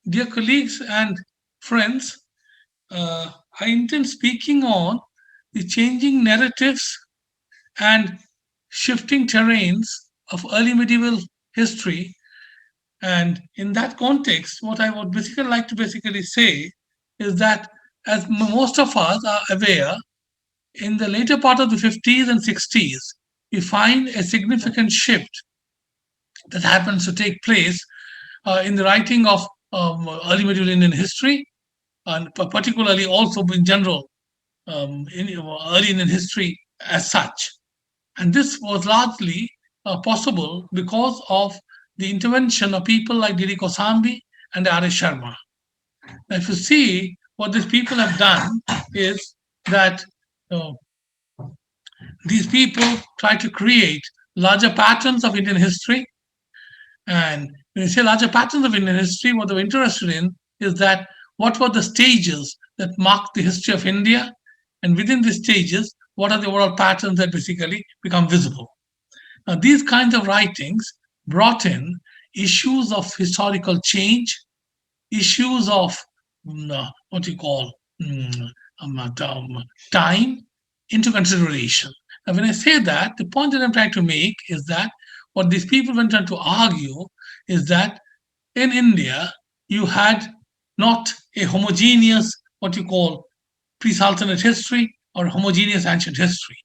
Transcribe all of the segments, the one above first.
dear colleagues and friends, I intend speaking on the changing narratives and shifting terrains of early medieval history. And in that context, what I would basically like to basically say is that, as most of us are aware, in the later part of the 50s and 60s, we find a significant shift that happens to take place in the writing of early medieval Indian history, and particularly also in general in early Indian history as such. And this was largely possible because of the intervention of people like Didi Kosambi and R.S. Sharma. Now, if you see, what these people have done is that uh, these people try to create larger patterns of Indian history. And when you say larger patterns of Indian history, what they're interested in is that what were the stages that marked the history of India, and within these stages, what are the overall patterns that basically become visible. Now, these kinds of writings brought in issues of historical change, issues of what you call time into consideration. Now, when I say that, the point that I'm trying to make is that what these people went on to argue is that in India, you had not a homogeneous, what you call pre-Sultanate history or homogeneous ancient history.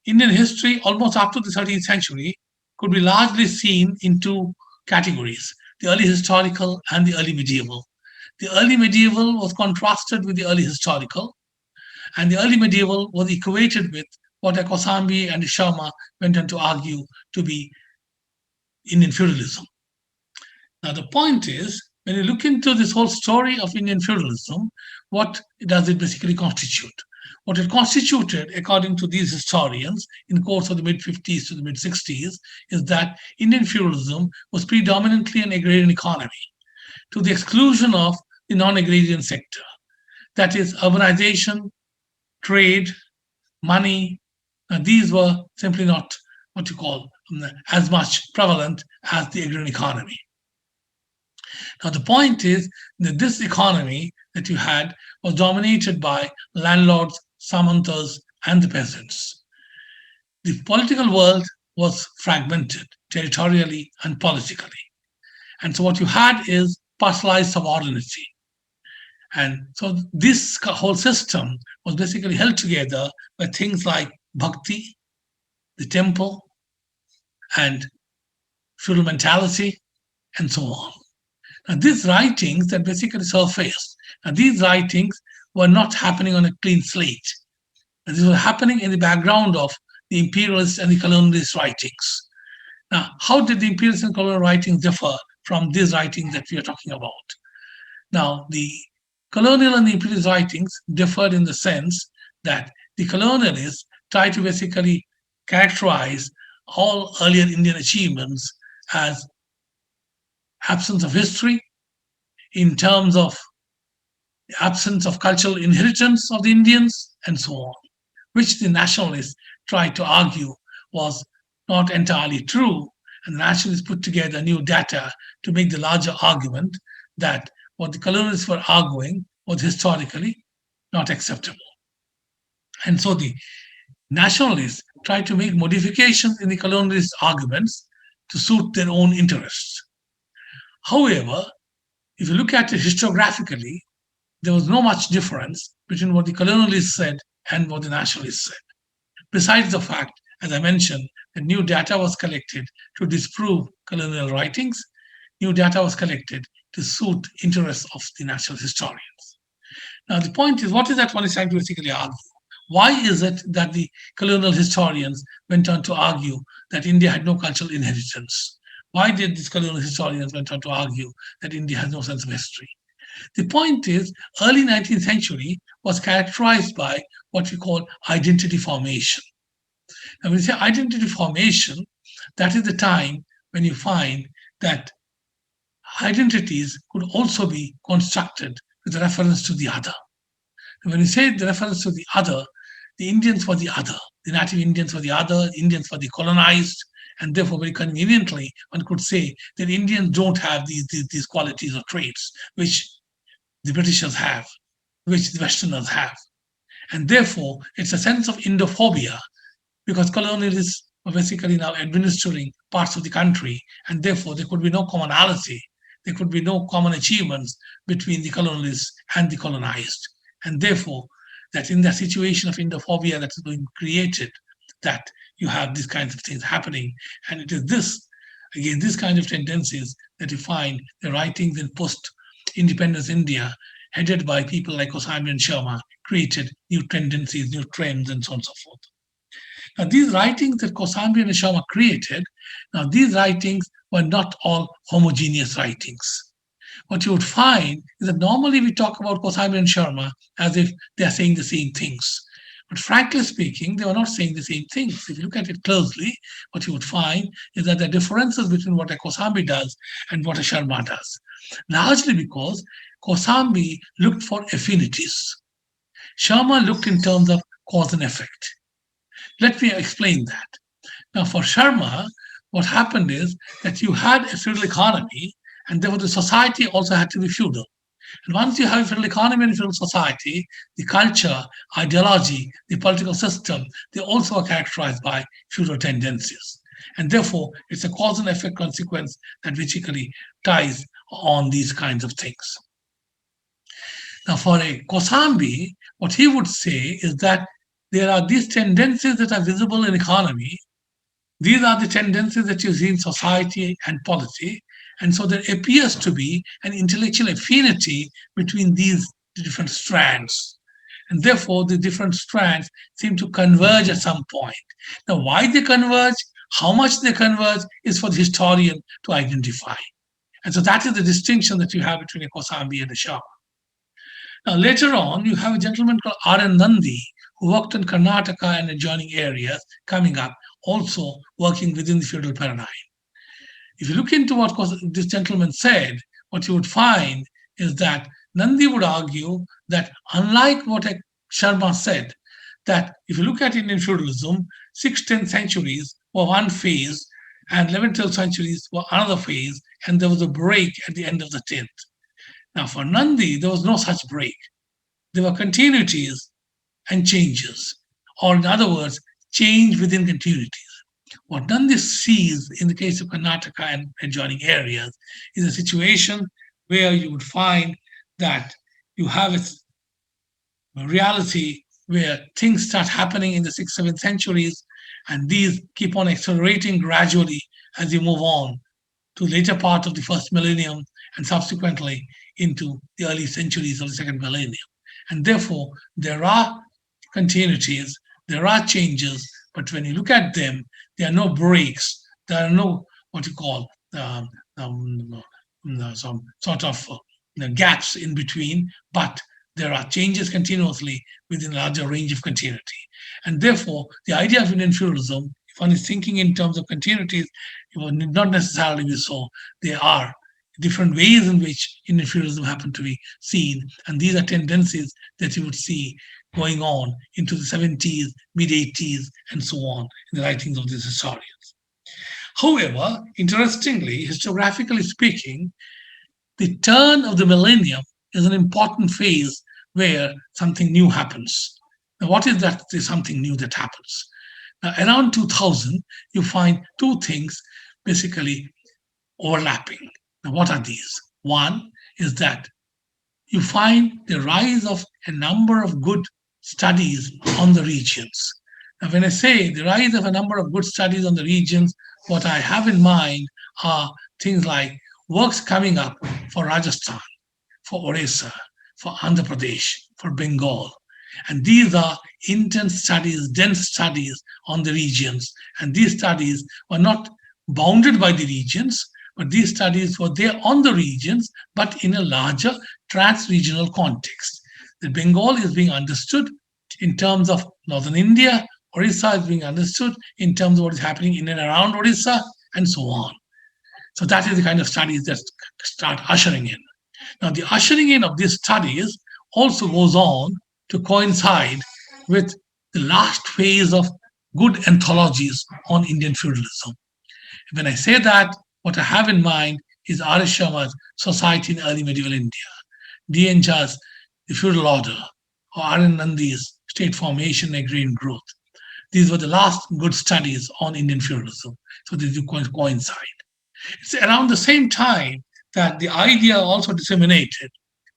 Indian history, almost up to the 13th century, could be largely seen in two categories: the early historical and the early medieval. The early medieval was contrasted with the early historical, and the early medieval was equated with what Kosambi and Sharma went on to argue to be Indian feudalism. Now, the point is, when you look into this whole story of Indian feudalism, what does it basically constitute? What it constituted, according to these historians, in the course of the mid 50s to the mid 60s, is that Indian feudalism was predominantly an agrarian economy to the exclusion of the non agrarian sector. That is, urbanization, trade, money, these were simply not what you call as much prevalent as the agrarian economy. Now, the point is that this economy that you had was dominated by landlords, samantas, and the peasants. The political world was fragmented territorially and politically. And so, what you had is personalized subordinacy. And so, this whole system was basically held together by things like bhakti, the temple, and feudal mentality, and so on. Now, these writings that basically surfaced, now these writings were not happening on a clean slate. These were happening in the background of the imperialist and the colonialist writings. Now, how did the imperialist and colonial writings differ from these writings that we are talking about? Now, the colonial and the imperialist writings differed in the sense that the colonialists tried to basically characterize all earlier Indian achievements as absence of history, in terms of the absence of cultural inheritance of the Indians, and so on, which the nationalists tried to argue was not entirely true. And the nationalists put together new data to make the larger argument that what the colonialists were arguing was historically not acceptable. And so the nationalists tried to make modifications in the colonialist arguments to suit their own interests. However, if you look at it historiographically, there was no much difference between what the colonialists said and what the nationalists said. Besides the fact, as I mentioned, that new data was collected to disprove colonial writings, new data was collected to suit interests of the national historians. Now, the point is, what is that one is trying to basically argue? Why is it that the colonial historians went on to argue that India had no cultural inheritance? Why did these colonial historians went on to argue that India has no sense of history? The point is, early 19th century was characterized by what we call identity formation. And when we say identity formation, that is the time when you find that identities could also be constructed with reference to the other. And when you say the reference to the other, the Indians were the other, the native Indians were the other, Indians were the colonized, And therefore, very conveniently, one could say that Indians don't have these qualities or traits which the Britishers have, which the Westerners have. And therefore, it's a sense of Indophobia because colonialists were basically now administering parts of the country, and therefore there could be no commonality, there could be no common achievements between the colonialists and the colonized. And therefore, that in that situation of Indophobia that is being created, that you have these kinds of things happening. And it is this, again, this kind of tendencies that you find the writings in post independence India, headed by people like Kosambi and Sharma, created new tendencies, new trends, and so on and so forth. Now, these writings that Kosambi and Sharma created, now these writings were not all homogeneous writings. What you would find is that normally we talk about Kosambi and Sharma as if they are saying the same things. But frankly speaking, they were not saying the same things. If you look at it closely, what you would find is that there are differences between what a Kosambi does and what a Sharma does. Largely because Kosambi looked for affinities. Sharma looked in terms of cause and effect. Let me explain that. Now, for Sharma, what happened is that you had a feudal economy, and therefore the society also had to be feudal. And once you have a feudal economy and a feudal society, the culture, ideology, the political system, they also are characterized by feudal tendencies. And therefore, it's a cause and effect consequence that basically ties on these kinds of things. Now, for a Kosambi, what he would say is that there are these tendencies that are visible in economy. These are the tendencies that you see in society and polity. And so there appears to be an intellectual affinity between these different strands. And therefore, the different strands seem to converge at some point. Now, why they converge, how much they converge, is for the historian to identify. And so that is the distinction that you have between a Kosambi and a Sharma. Now, later on, you have a gentleman called R.N. Nandi, who worked in Karnataka and adjoining areas, coming up, also working within the feudal paradigm. If you look into what this gentleman said, what you would find is that Nandi would argue that unlike what Sharma said, that if you look at Indian feudalism, 6th, 10th centuries were one phase, and 11th, 12th centuries were another phase, and there was a break at the end of the 10th. Now, for Nandi, there was no such break. There were continuities and changes, or in other words, change within continuities. What Nandi sees in the case of Karnataka and adjoining areas is a situation where you would find that you have a reality where things start happening in the 6th, 7th centuries, and these keep on accelerating gradually as you move on to later part of the first millennium and subsequently into the early centuries of the second millennium. And therefore, there are continuities, there are changes, but when you look at them, there are no breaks, there are no what you call some sort of gaps in between, but there are changes continuously within a larger range of continuity. And therefore, the idea of Indian feudalism, if one is thinking in terms of continuities, it will not necessarily be so. There are different ways in which Indian feudalism happen to be seen, and these are tendencies that you would see going on into the 70s, mid 80s, and so on in the writings of these historians. However, interestingly, historiographically speaking, the turn of the millennium is an important phase where something new happens. Now, what is that something new that happens? Now, around 2000, you find two things basically overlapping. Now, what are these? One is that you find the rise of a number of good studies on the regions. Now, when I say the rise of a number of good studies on the regions, what I have in mind are things like works coming up for Rajasthan, for Orissa, for Andhra Pradesh, for Bengal. And these are intense studies, dense studies on the regions. And these studies were not bounded by the regions, but these studies were there on the regions, but in a larger trans-regional context. The Bengal is being understood in terms of northern India, Orissa is being understood in terms of what is happening in and around Orissa, and so on. So that is the kind of studies that start ushering in. Now, the ushering in of these studies also goes on to coincide with the last phase of good anthologies on Indian feudalism. When I say that, what I have in mind is R.S. Sharma's Society in Early Medieval India, D.N. Jha's The Feudal Order, or R.N. Nandi's State Formation and Agrarian Growth. These were the last good studies on Indian feudalism, so they do coincide. It's around the same time that the idea also disseminated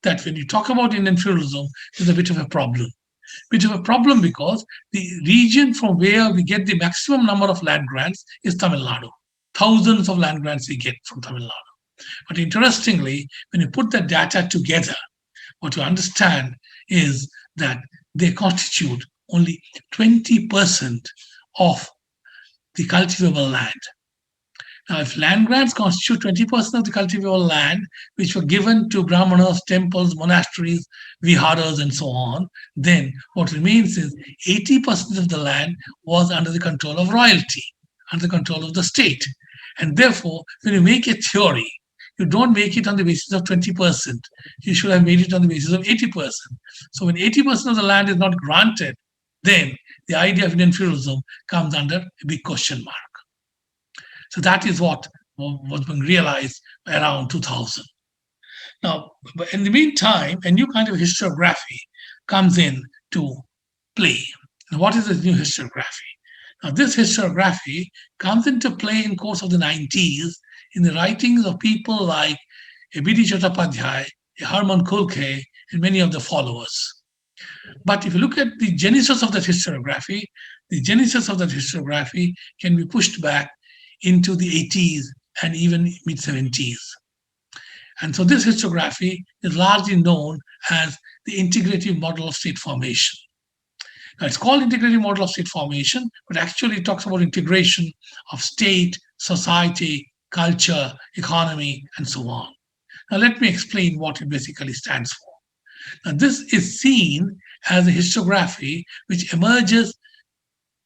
that when you talk about Indian feudalism, there's a bit of a problem. Bit of a problem because the region from where we get the maximum number of land grants is Tamil Nadu. Thousands of land grants we get from Tamil Nadu. But interestingly, when you put the data together, what you understand is that they constitute only 20% of the cultivable land. Now, if land grants constitute 20% of the cultivable land, which were given to brahmanas, temples, monasteries, viharas, and so on, then what remains is 80% of the land was under the control of royalty, under the control of the state. And therefore, when you make a theory, you don't make it on the basis of 20%. You should have made it on the basis of 80%. So when 80% of the land is not granted, then the idea of Indian feudalism comes under a big question mark. So that is what was being realized around 2000. Now, in the meantime, a new kind of historiography comes in to play. Now, what is this new historiography? Now, this historiography comes into play in course of the 90s in the writings of people like B.D. Chattopadhyay, Hermann Kulke, and many of the followers. But if you look at the genesis of that historiography, the genesis of that historiography can be pushed back into the 80s and even mid-70s. And so this historiography is largely known as the integrative model of state formation. Now, it's called integrative model of state formation, but actually it talks about integration of state, society, culture, economy, and so on. Now, let me explain what it basically stands for. Now, this is seen as a historiography which emerges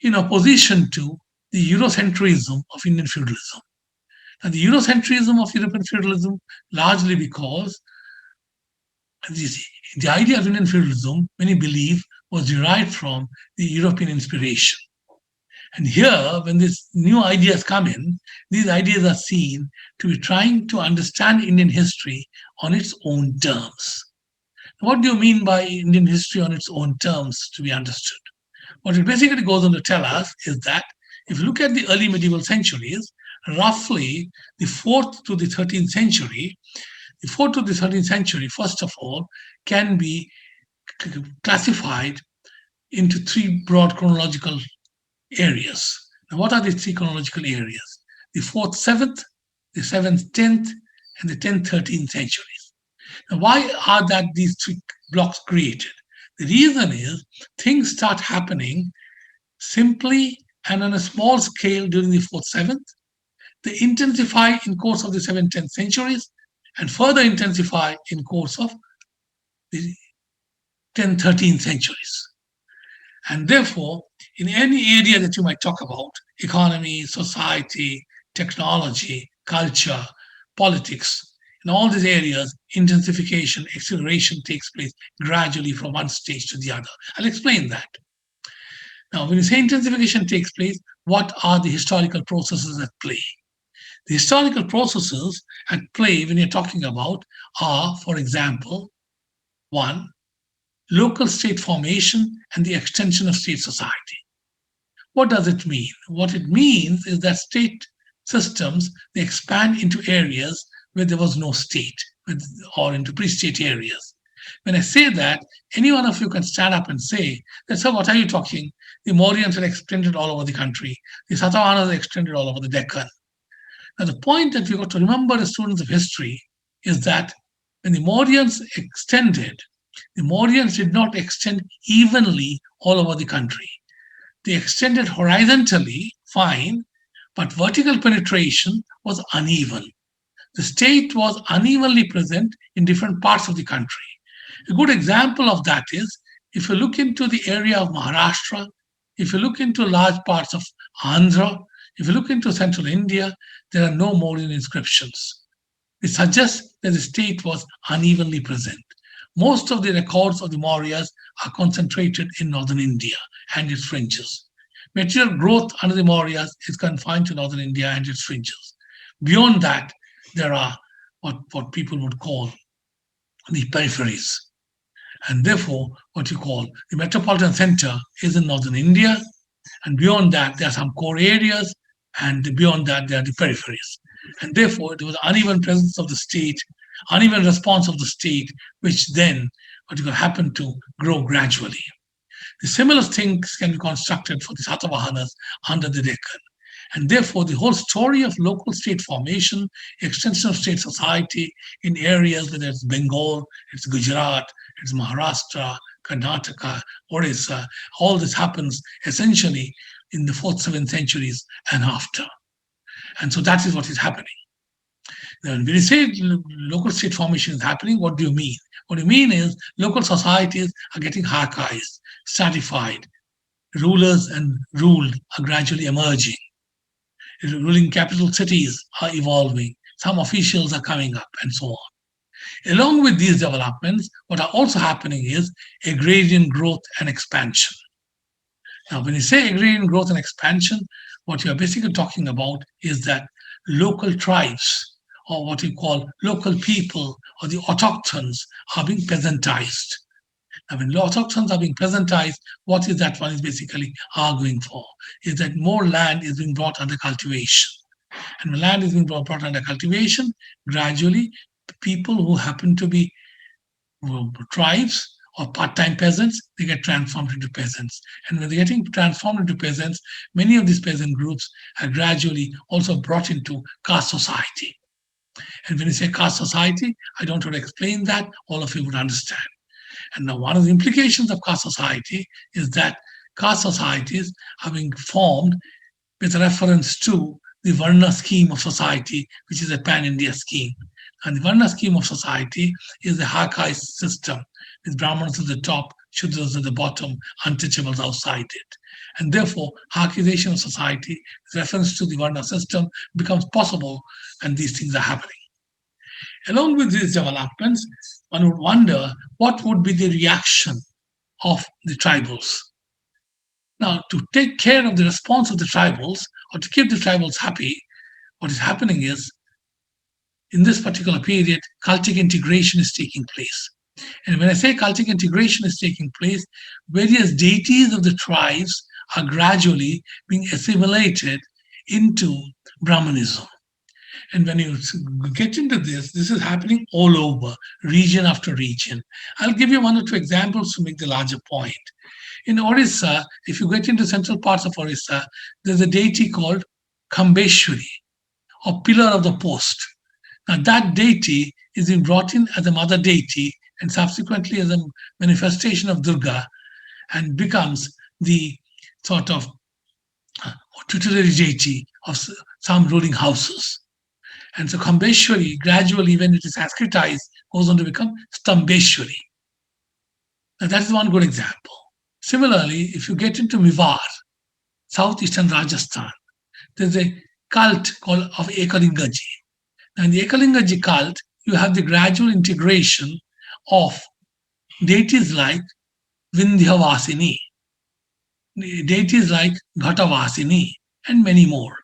in opposition to the Eurocentrism of Indian feudalism. Now, the Eurocentrism of European feudalism, largely because the idea of Indian feudalism, many believe, was derived from the European inspiration. And here, when these new ideas come in, these ideas are seen to be trying to understand Indian history on its own terms. What do you mean by Indian history on its own terms to be understood? What it basically goes on to tell us is that if you look at the early medieval centuries, roughly the 4th to the 13th century, the 4th to the 13th century, first of all, can be classified into 3 broad chronological areas. Now, what are the 3 chronological areas? The 4th, 7th, the 7th, 10th, and the 10th, 13th centuries. Now, why are that these 3 blocks created? The reason is things start happening simply and on a small scale during the 4th, 7th. They intensify in course of the 7th, 10th centuries and further intensify in course of the 10th, 13th centuries. And therefore, in any area that you might talk about, economy, society, technology, culture, politics, in all these areas, intensification, acceleration takes place gradually from one stage to the other. I'll explain that. Now, when you say intensification takes place, what are the historical processes at play? The historical processes at play when you're talking about are, for example, 1, local state formation and the extension of state society. What does it mean? What it means is that state systems, they expand into areas where there was no state or into pre-state areas. When I say that, any one of you can stand up and say that, sir, what are you talking? The Mauryans are extended all over the country. The Satavahanas are extended all over the Deccan. Now, the point that we got to remember as students of history is that when the Mauryans extended, the Mauryans did not extend evenly all over the country. They extended horizontally, fine, but vertical penetration was uneven. The state was unevenly present in different parts of the country. A good example of that is if you look into the area of Maharashtra, if you look into large parts of Andhra, if you look into central India, there are no Mauryan inscriptions. It suggests that the state was unevenly present. Most of the records of the Mauryas are concentrated in northern India and its fringes. Material growth under the Mauryas is confined to northern India and its fringes. Beyond that, there are what people would call the peripheries. And therefore, what you call the metropolitan center is in northern India. And beyond that, there are some core areas. And beyond that, there are the peripheries. And therefore, it was uneven presence of the state, uneven response of the state, which then what you happen to grow gradually. The similar things can be constructed for the Satavahanas under the Deccan. And therefore, the whole story of local state formation, extension of state society in areas whether it's Bengal, it's Gujarat, it's Maharashtra, Karnataka, Orissa, all this happens essentially in the 4th, 7th centuries and after. And so that is what is happening. Now, when you say local state formation is happening, what do you mean? What you mean is local societies are getting hierarchized, stratified. Rulers and ruled are gradually emerging. Ruling capital cities are evolving. Some officials are coming up, and so on. Along with these developments, what are also happening is agrarian growth and expansion. Now, when you say agrarian growth and expansion, what you're basically talking about is that local tribes, or what we call local people, or the autochthons, are being peasantized. Now, when autochthons are being peasantized, what is that one is basically arguing for? Is that more land is being brought under cultivation. And when land is being brought under cultivation, gradually people who happen to be tribes or part-time peasants, they get transformed into peasants. And when they're getting transformed into peasants, many of these peasant groups are gradually also brought into caste society. And when you say caste society, I don't want to explain that, all of you would understand. And now one of the implications of caste society is that caste societies are being formed with reference to the Varna scheme of society, which is a pan-India scheme. And the Varna scheme of society is the hierarchized system, with Brahmanas at the top, Shudras at the bottom, untouchables outside it. And therefore, hierarchization of society with reference to the Varna system becomes possible, and these things are happening. Along with these developments, one would wonder what would be the reaction of the tribals. Now, to take care of the response of the tribals, or to keep the tribals happy, what is happening is, in this particular period, cultic integration is taking place. And when I say cultic integration is taking place, various deities of the tribes are gradually being assimilated into Brahmanism. And when you get into this, this is happening all over, region after region. I'll give you one or two examples to make the larger point. In Orissa, if you get into central parts of Orissa, there's a deity called Kambeshwari, or pillar of the post. Now, that deity is being brought in as a mother deity and subsequently as a manifestation of Durga, and becomes the sort of tutelary deity of some ruling houses. And so Kambeshwari, gradually, when it is Sanskritized, goes on to become Stambeshwari. Now, that is one good example. Similarly, if you get into Mewar, southeastern Rajasthan, there's a cult called of Ekalingaji. Now, in the Ekalingaji cult, you have the gradual integration of deities like Vindhyavasini, deities like Ghatavasini, and many more.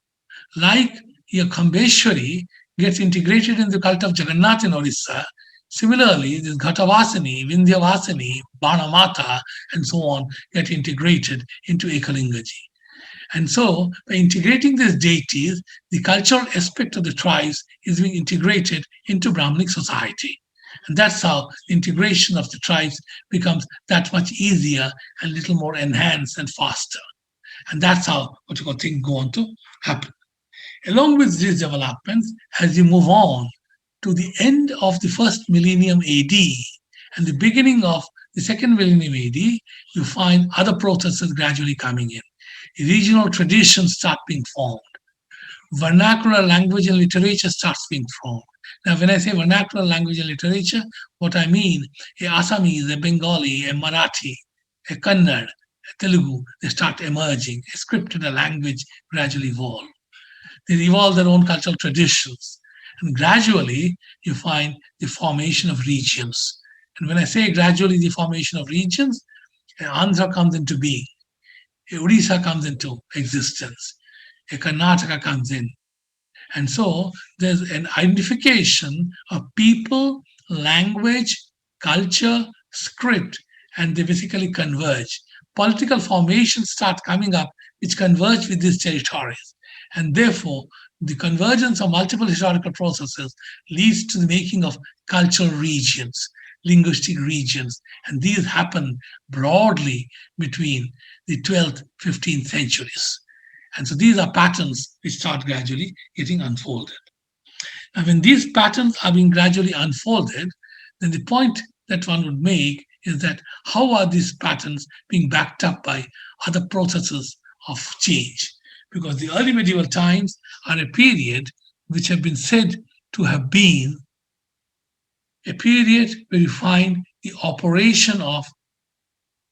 Like your Kambeshwari gets integrated in the cult of Jagannath in Orissa, similarly, this Ghatavasini, Vindhyavasini, Banamata, and so on get integrated into Ekalingaji. And so, by integrating these deities, the cultural aspect of the tribes is being integrated into Brahminic society. And that's how the integration of the tribes becomes that much easier and a little more enhanced and faster. And that's how what you call things go on to happen. Along with these developments, as you move on to the end of the first millennium AD and the beginning of the second millennium AD, you find other processes gradually coming in. Regional traditions start being formed. Vernacular language and literature starts being formed. Now, when I say vernacular language and literature, what I mean, a Assamese, a Bengali, a Marathi, a Kannada, a Telugu, they start emerging. A script and a language gradually evolve. They evolve their own cultural traditions. And gradually, you find the formation of regions. And when I say gradually the formation of regions, Andhra comes into being. a Odisha comes into existence, a Karnataka comes in. And so there's an identification of people, language, culture, script, and they basically converge. Political formations start coming up which converge with these territories. And therefore, the convergence of multiple historical processes leads to the making of cultural regions, linguistic regions. And these happen broadly between the 12th, 15th centuries. And so these are patterns which start gradually getting unfolded. And when these patterns are being gradually unfolded, then the point that one would make is that how are these patterns being backed up by other processes of change? Because the early medieval times are a period which have been said to have been a period where you find the operation of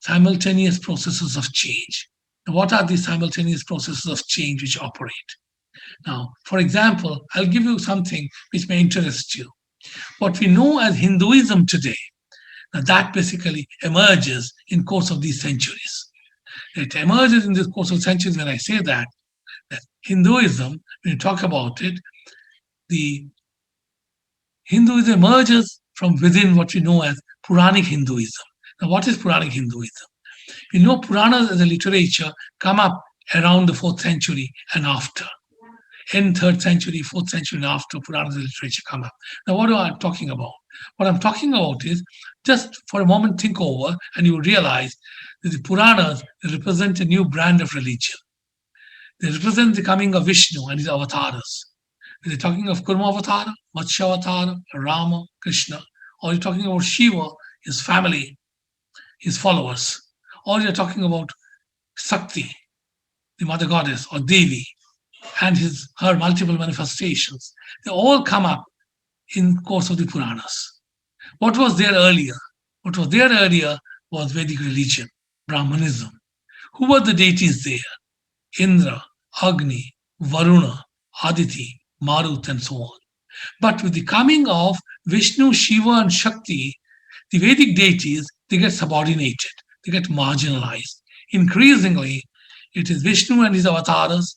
simultaneous processes of change. Now, what are these simultaneous processes of change which operate? Now, for example, I'll give you something which may interest you. What we know as Hinduism today, now that basically emerges in course of these centuries. It emerges in the course of centuries. When I say that Hinduism, when you talk about it, the Hinduism emerges from within what we know as Puranic Hinduism. Now, what is Puranic Hinduism? We know Puranas as a literature come up around the 4th century and after. In 3rd century, 4th century, and after, Puranas as a literature come up. Now, what am I talking about? What I'm talking about is just for a moment think over and you will realize that the Puranas represent a new brand of religion. They represent the coming of Vishnu and his avatars. They're talking of Kurma Avatara, Matsya Avatara, Rama, Krishna, or you're talking about Shiva, his family, his followers, or you're talking about Sakti, the mother goddess, or Devi, and her multiple manifestations. They all come up in course of the Puranas. What was there earlier? What was there earlier was Vedic religion, Brahmanism. Who were the deities there? Indra, Agni, Varuna, Aditi, Marut, and so on. But with the coming of Vishnu, Shiva, and Shakti, the Vedic deities, they get subordinated, they get marginalized. Increasingly, it is Vishnu and his avatars,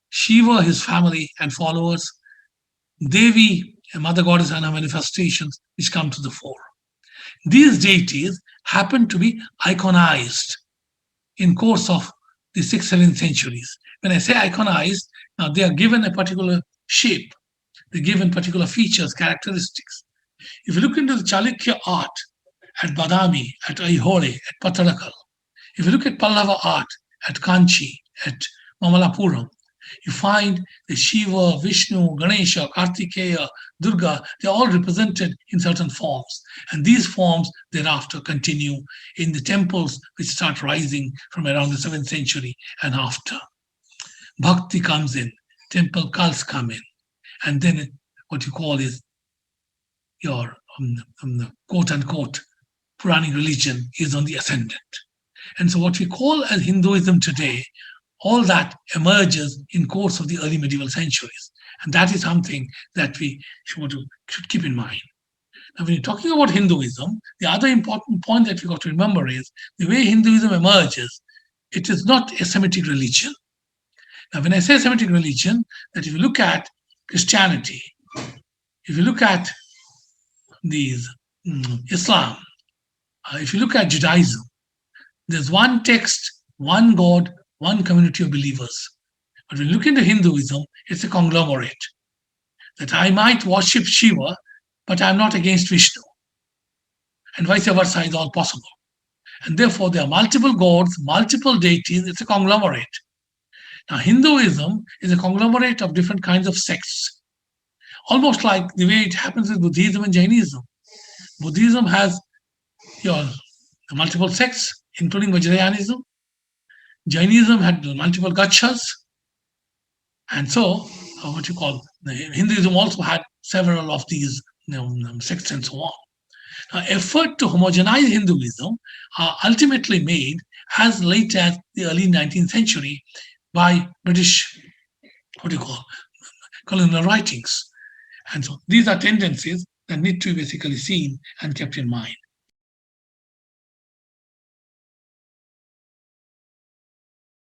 Shiva, his family and followers, Devi, a mother goddess and her manifestations, which come to the fore. These deities happen to be iconized in course of the 6th, 7th centuries. When I say iconized, now they are given a particular shape, they're given particular features, characteristics. If you look into the Chalukya art at Badami, at Aihole, at Pattadakal, if you look at Pallava art at Kanchi, at Mamalapuram, you find the Shiva, Vishnu, Ganesha, Kartikeya, Durga, they're all represented in certain forms. And these forms thereafter continue in the temples which start rising from around the 7th century and after. Bhakti comes in, temple cults come in, and then what you call is your quote unquote Puranic religion is on the ascendant. And so what we call as Hinduism today, all that emerges in course of the early medieval centuries. And that is something that we should keep in mind. Now, when you're talking about Hinduism, the other important point that we got to remember is the way Hinduism emerges, it is not a Semitic religion. Now, when I say Semitic religion, that if you look at Christianity, if you look at these Islam, if you look at Judaism, there's one text, one God, one community of believers. But when you look into Hinduism, it's a conglomerate. That I might worship Shiva, but I'm not against Vishnu. And vice versa is all possible. And therefore, there are multiple gods, multiple deities, it's a conglomerate. Now, Hinduism is a conglomerate of different kinds of sects, almost like the way it happens with Buddhism and Jainism. Buddhism has your multiple sects, including Vajrayanism. Jainism had multiple gachas. And so, what you call, Hinduism also had several of these sects and so on. Now, effort to homogenize Hinduism are ultimately made as late as the early 19th century by British, colonial writings. And so these are tendencies that need to be basically seen and kept in mind.